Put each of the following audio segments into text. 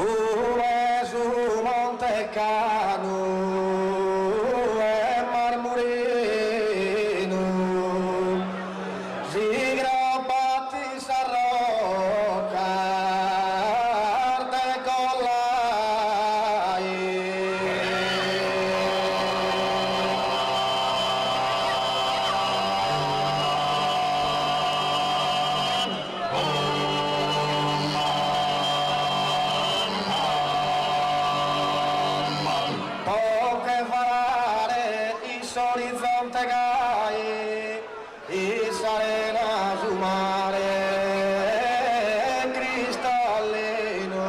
Su Monte Cano e Marmurino si grabbati Sarroca arte collai orizzonte gai e sarena su mare cristallino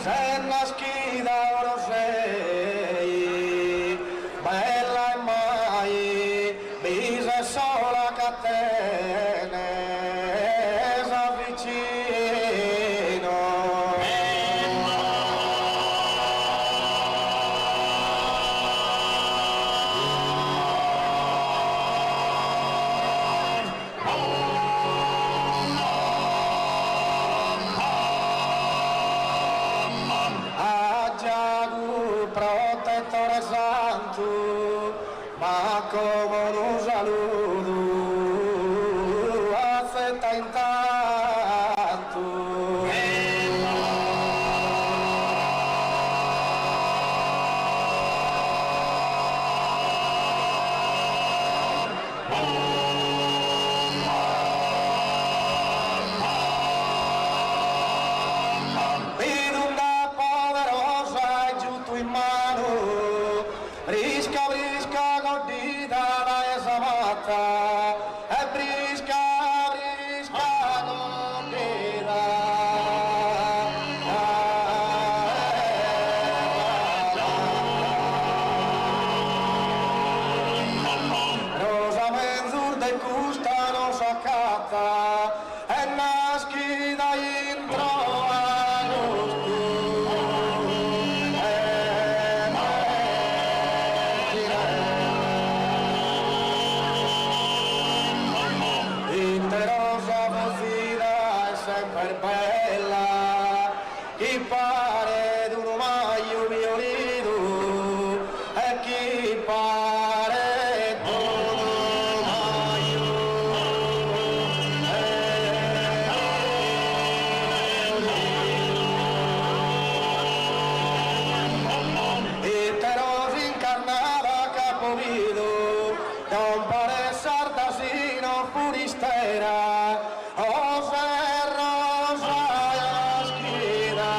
se nasci da oro sei bella e mai bise sola catene s'avvicino Aggiagu protettore santo ma come un saluto aspetta intanto vedo una poderosa e giunto in mano brisca godita da esa matta e brisca godita rosa menzur de custa non s'accatta e naschi da intro rosa vozida è sempre bella chi pare d'un omaio violino e chi pare d'un omaio Interos incarnada capovido da un pare sartasino furistera José Rosa Esquina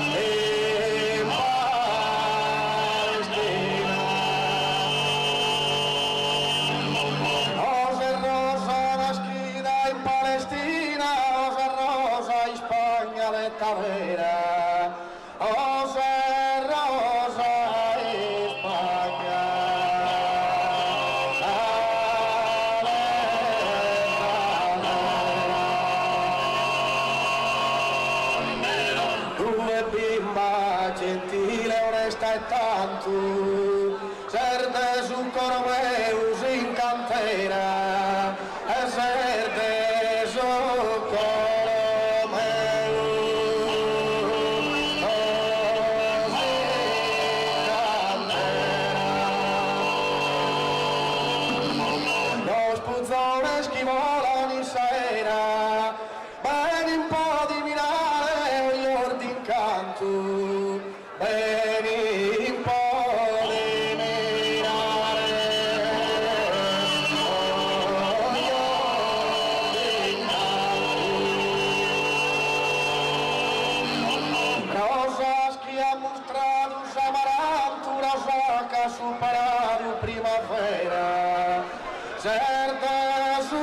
in Palestina José Rosa Esquina in Palestina José Rosa in Spagna de Tavera José Rosa in Spagna gentile, onesta e tanto serde su Coromeus in cantera e serde su Coromeus in cantera los puzzones che volano in sera ben un po' di mirare gli ordi in canto beni un po' di mirare gli ordi in canto rosas che ha mostrato s'amaranto rosa che ha superato primavera certa su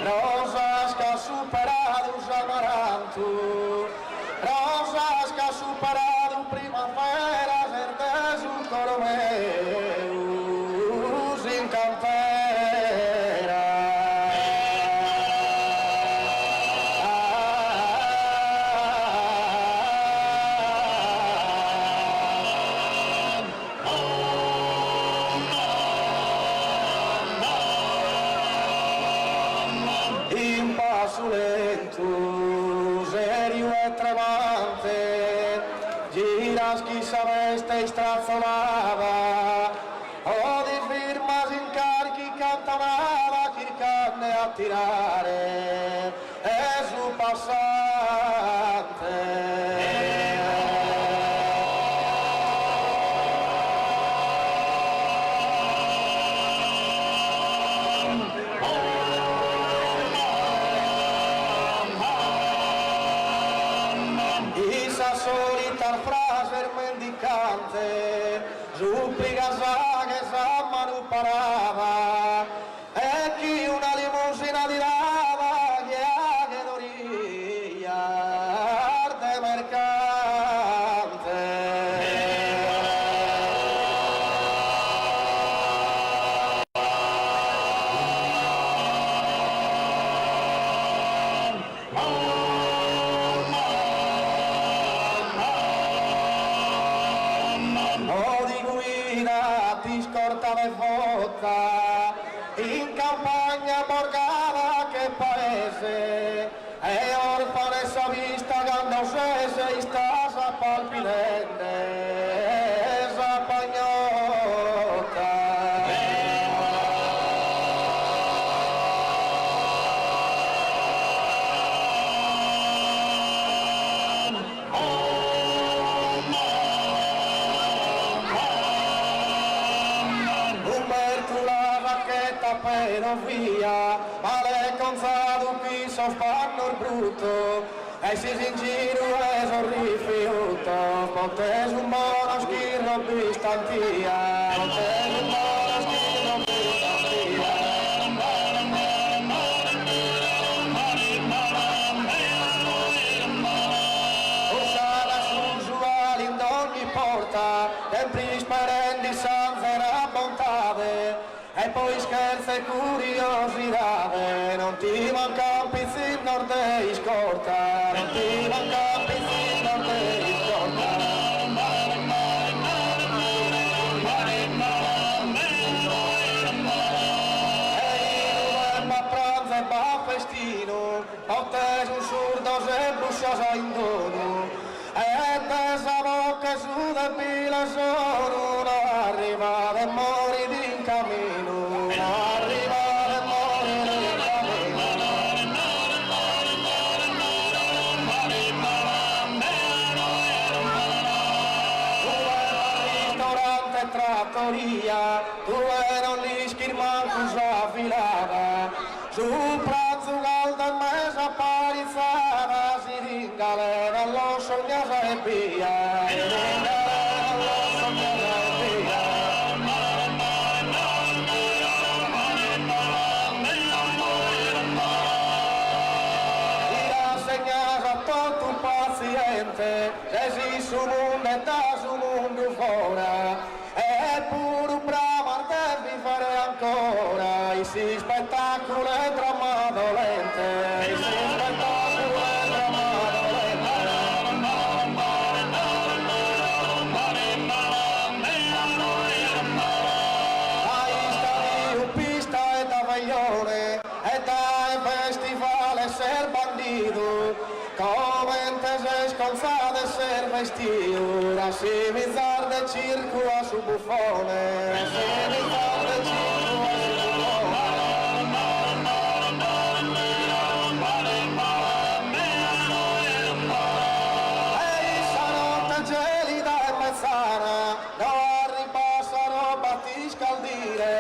rosas que ha superado amaranto rosas que ha superado primavera passo lento, serio e tremante, giras chi saveste strazzolava, o di firmas incarichi cantonava chi canne a tirare, e su passante. Solita frase mendicante, supplica sa che sa ma non parava, e chi una limusina di lava che doria arte mercante. In campagna borgava che paese e orfane sa vista quando se sta sa palpitente sa pagnotta. Però via, male conzato qui fanno il brutto, e si in giro e sono rifiuto, potete un buono schirro bistantia, potete un buono schirro bistantia. Usare usuali in ogni porta, templi sperendi sanzera bontate, e poi scherzi e curiosità, non ti manca un pizzin nord e scorta, non ti manca un pizzin nord e scorta. E io a pranzo e a festino, ho teso un surdo se busciasa in dono, e te samo che su del pila sono, non arriva e mori di cammino, arriva e mori di cammino. Tu al ristorante e trattoria, tu non li schirmanco sa filata, su pranzo caldo e mesa parizzata, si ringalera lo sognasa e via, si ringalera lo sognasa e via. Si rassegna a tutto un paziente, se si su mondo e da su mondo fuori, e pure un bravo devi fare ancora, e si spettacolo è dramma dolente, e si spettacolo è dramma dolente. Dai stadi un pista e da vaglione, e dai festival e ser bandito, come te sei sconzato e ser vestito, da si mizzar del circo a su buffone, da si mizzar del circo a su buffone. E stanotte gelida e mezzana, no ripassano batti scaldire,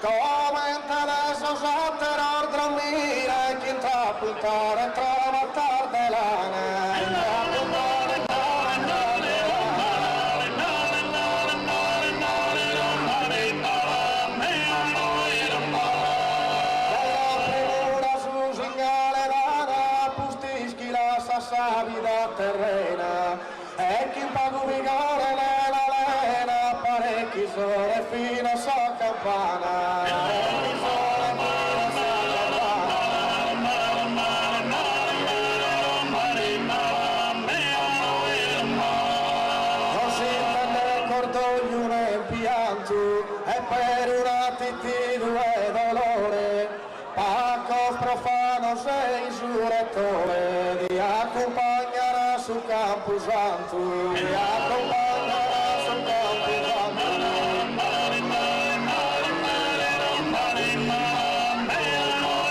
come te adesso satterò dormire, chi entra a puntare trova tarde lana, entra a puntare tarde lana. Su segnale lana, pustischi la sassavida terrena, e chi pago vigore lena lena, parecchi sole fino a sa campana, parecchi sole fino a sa campana. Non si intende cordoglio né pianto, e per un attitudine e dolore, pacco profano sei giuratore di accompagnare su Camposanto, di accompagnare